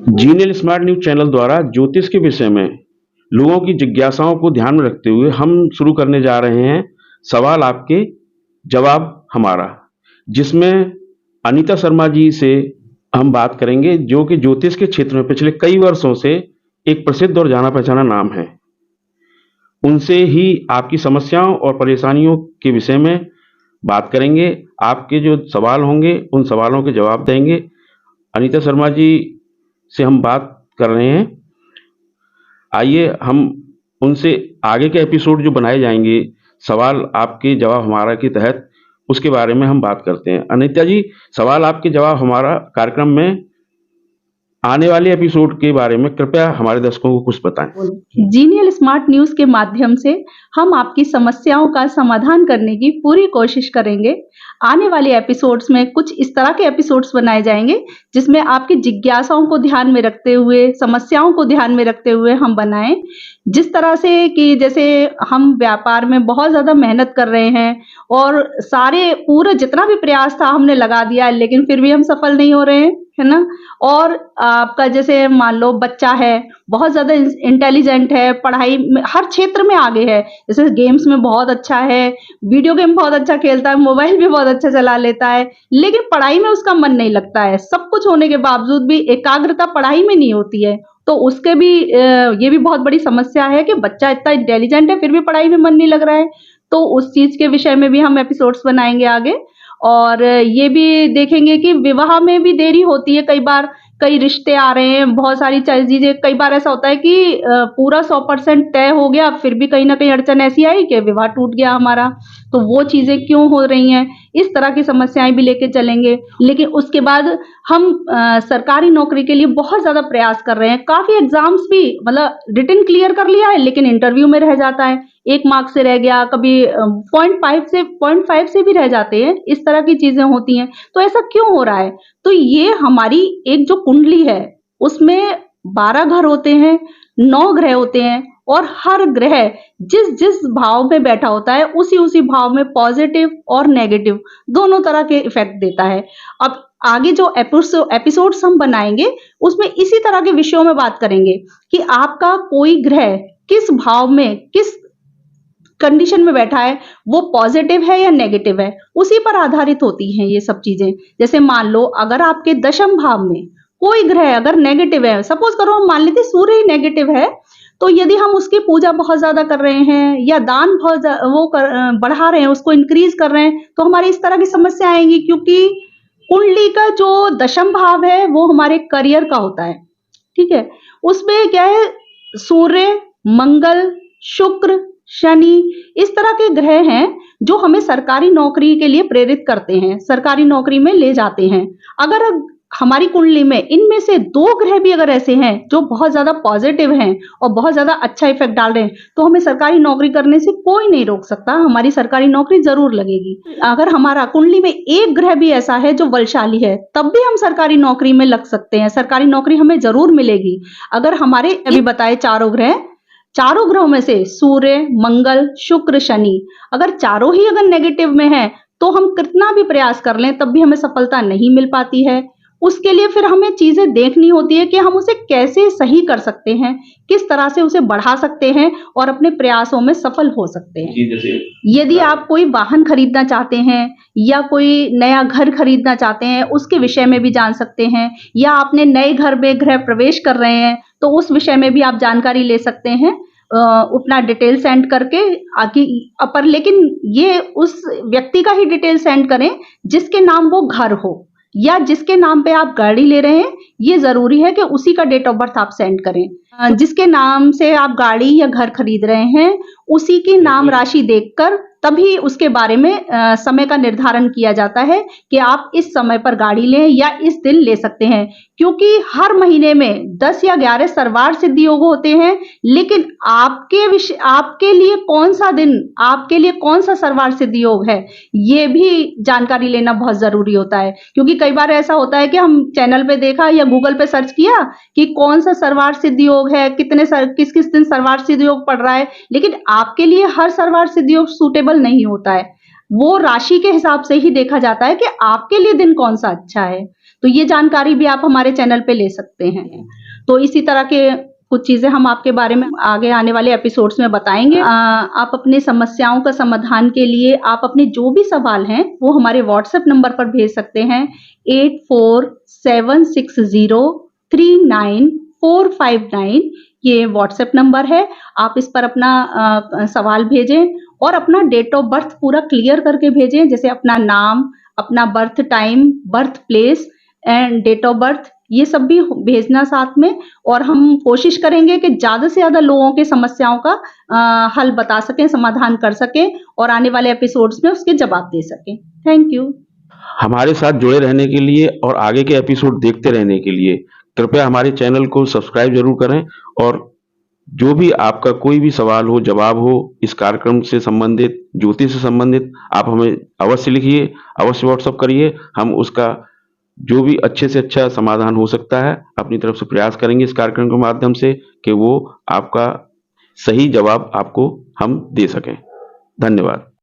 Genial smart news channel द्वारा ज्योतिष के विषय में लोगों की जिज्ञासाओं को ध्यान में रखते हुए हम शुरू करने जा रहे हैं सवाल आपके जवाब हमारा, जिसमें अनीता शर्मा जी से हम बात करेंगे, जो कि ज्योतिष के क्षेत्र में पिछले कई वर्षों से एक प्रसिद्ध और जाना पहचाना नाम है। उनसे ही आपकी समस्याओं और परेशानियों के विषय में बात करेंगे। आपके जो सवाल होंगे उन सवालों के जवाब देंगे। अनीता शर्मा जी से हम बात कर रहे हैं। आइए हम उनसे आगे के एपिसोड जो बनाए जाएंगे सवाल आपके जवाब हमारा के तहत, उसके बारे में हम बात करते हैं। अनीता जी, सवाल आपके जवाब हमारा कार्यक्रम में आने वाले एपिसोड के बारे में कृपया हमारे दर्शकों को कुछ बताएं। जीनियल स्मार्ट न्यूज के माध्यम से हम आपकी समस्याओं का समाधान करने की पूरी कोशिश करेंगे। आने वाले एपिसोड्स में कुछ इस तरह के एपिसोड्स बनाए जाएंगे जिसमें आपकी जिज्ञासाओं को ध्यान में रखते हुए, समस्याओं को ध्यान में रखते हुए हम बनाएं। जिस तरह से कि जैसे हम व्यापार में बहुत ज्यादा मेहनत कर रहे हैं और सारे पूरा जितना भी प्रयास था हमने लगा दिया, लेकिन फिर भी हम सफल नहीं हो रहे हैं, है ना। और आपका जैसे मान लो बच्चा है, बहुत ज्यादा इंटेलिजेंट है, पढ़ाई में हर क्षेत्र में आगे है, जैसे गेम्स में बहुत अच्छा है, वीडियो गेम बहुत अच्छा खेलता है, मोबाइल भी बहुत अच्छा चला लेता है, लेकिन पढ़ाई में उसका मन नहीं लगता है। सब कुछ होने के बावजूद भी एकाग्रता पढ़ाई में नहीं होती है। तो उसके भी ये भी बहुत बड़ी समस्या है कि बच्चा इतना इंटेलिजेंट है फिर भी पढ़ाई में मन नहीं लग रहा है। तो उस चीज के विषय में भी हम एपिसोड्स बनाएंगे आगे। और ये भी देखेंगे कि विवाह में भी देरी होती है कई बार, कई रिश्ते आ रहे हैं, बहुत सारी चीजें, कई बार ऐसा होता है कि पूरा 100% तय हो गया, फिर भी कहीं ना कहीं अड़चन ऐसी आई कि विवाह टूट गया हमारा। तो वो चीजें क्यों हो रही हैं, इस तरह की समस्याएं भी लेके चलेंगे। लेकिन उसके बाद हम सरकारी नौकरी के लिए बहुत ज्यादा प्रयास कर रहे हैं। काफी एग्जाम्स भी मतलब रिटन क्लियर कर लिया है, लेकिन इंटरव्यू में रह जाता है, 1 मार्क्स से रह गया, कभी 0.5 से भी रह जाते हैं। इस तरह की चीजें होती हैं। तो ऐसा क्यों हो रहा है? तो ये हमारी एक जो कुंडली है उसमें 12 घर होते हैं, 9 ग्रह होते हैं, और हर ग्रह जिस जिस भाव में बैठा होता है उसी उसी भाव में पॉजिटिव और नेगेटिव दोनों तरह के इफेक्ट देता है। अब आगे जो एपिसोड्स हम बनाएंगे उसमें इसी तरह के विषयों में बात करेंगे कि आपका कोई ग्रह किस भाव में, किस कंडीशन में बैठा है, वो पॉजिटिव है या नेगेटिव है, उसी पर आधारित होती हैं ये सब चीजें। जैसे मान लो अगर आपके दशम भाव में कोई ग्रह अगर नेगेटिव है, सपोज करो हम मान लेते सूर्य ही नेगेटिव है, तो यदि हम उसकी पूजा बहुत ज्यादा कर रहे हैं या दान बढ़ा रहे हैं, उसको इंक्रीज कर रहे हैं, तो हमारी इस तरह की समस्या आएंगी। क्योंकि कुंडली का जो दशम भाव है वो हमारे करियर का होता है, ठीक है। उसमें क्या है, सूर्य, मंगल, शुक्र, शनि, इस तरह के ग्रह हैं जो हमें सरकारी नौकरी के लिए प्रेरित करते हैं, सरकारी नौकरी में ले जाते हैं। अगर हमारी कुंडली में इनमें से 2 ग्रह भी अगर ऐसे हैं जो बहुत ज्यादा पॉजिटिव हैं और बहुत ज्यादा अच्छा इफेक्ट डाल रहे हैं, तो हमें सरकारी नौकरी करने से कोई नहीं रोक सकता, हमारी सरकारी नौकरी जरूर लगेगी। अगर हमारा कुंडली में एक ग्रह भी ऐसा है जो बलशाली है, तब भी हम सरकारी नौकरी में लग सकते हैं, सरकारी नौकरी हमें जरूर मिलेगी। अगर हमारे अभी बताए चारों ग्रहों में से सूर्य, मंगल, शुक्र, शनि, अगर चारों ही अगर नेगेटिव में है, तो हम कितना भी प्रयास कर लें तब भी हमें सफलता नहीं मिल पाती है। उसके लिए फिर हमें चीजें देखनी होती है कि हम उसे कैसे सही कर सकते हैं, किस तरह से उसे बढ़ा सकते हैं और अपने प्रयासों में सफल हो सकते हैं। यदि आप कोई वाहन खरीदना चाहते हैं या कोई नया घर खरीदना चाहते हैं, उसके विषय में भी जान सकते हैं, या आपने नए घर में गृह प्रवेश कर रहे हैं तो उस विषय में भी आप जानकारी ले सकते हैं अपना डिटेल सेंड करके पर लेकिन ये उस व्यक्ति का ही डिटेल सेंड करें जिसके नाम वो घर हो, या जिसके नाम पे आप गाड़ी ले रहे हैं ये जरूरी है कि उसी का डेट ऑफ बर्थ आप सेंड करें। जिसके नाम से आप गाड़ी या घर खरीद रहे हैं उसी की नाम राशि देखकर तभी उसके बारे में समय का निर्धारण किया जाता है कि आप इस समय पर गाड़ी लें या इस दिन ले सकते हैं। क्योंकि हर महीने में 10 या 11 सर्वार सिद्धि योग होते हैं, लेकिन आपके लिए कौन सा दिन, आपके लिए कौन सा सर्वार सिद्धि योग है, ये भी जानकारी लेना बहुत जरूरी होता है। क्योंकि कई बार ऐसा होता है कि हम चैनल पे देखा या गूगल पे सर्च किया कि कौन सा सर्वार सिद्धि योग है, किस किस दिन सर्वार सिद्धि योग पड़ रहा है, लेकिन आपके लिए हर सर्वार सिद्धि योग सूटेबल नहीं होता है। वो राशि के हिसाब से ही देखा जाता है कि आपके लिए दिन कौन सा अच्छा है। तो तो ये जानकारी भी आप हमारे चैनल पे ले सकते हैं। तो इसी तरह के कुछ चीज़ें हम आपके बारे में आगे आने वाले एपिसोड्स में बताएंगे। आप अपनी समस्याओं का समाधान के लिए आप अपने जो भी सवाल हैं वो हमारे व्हाट्सएप नंबर पर भेज सकते हैं 8476039459। ये व्हाट्सएप नंबर है, आप इस पर अपना सवाल भेजें और अपना डेट ऑफ बर्थ पूरा क्लियर करके भेजें, जैसे अपना नाम, अपना birth time, birth place and date of birth, ये सब भी भेजना साथ में। और हम कोशिश करेंगे कि ज़्यादा से ज़्यादा लोगों के समस्याओं का हल बता सकें, समाधान कर सकें और आने वाले एपिसोड्स में उसके जवाब दे सकें। Thank you. हमारे साथ जुड़े रहने के लिए और आगे के एपिसोड देखते रहने के लिए कृपया हमारे चैनल को सब्सक्राइब जरूर करें। और जो भी आपका कोई भी सवाल हो, जवाब हो इस कार्यक्रम से संबंधित, ज्योतिष से संबंधित, आप हमें अवश्य लिखिए, अवश्य व्हाट्सएप करिए। हम उसका जो भी अच्छे से अच्छा समाधान हो सकता है अपनी तरफ से प्रयास करेंगे इस कार्यक्रम के माध्यम से कि वो आपका सही जवाब आपको हम दे सकें। धन्यवाद।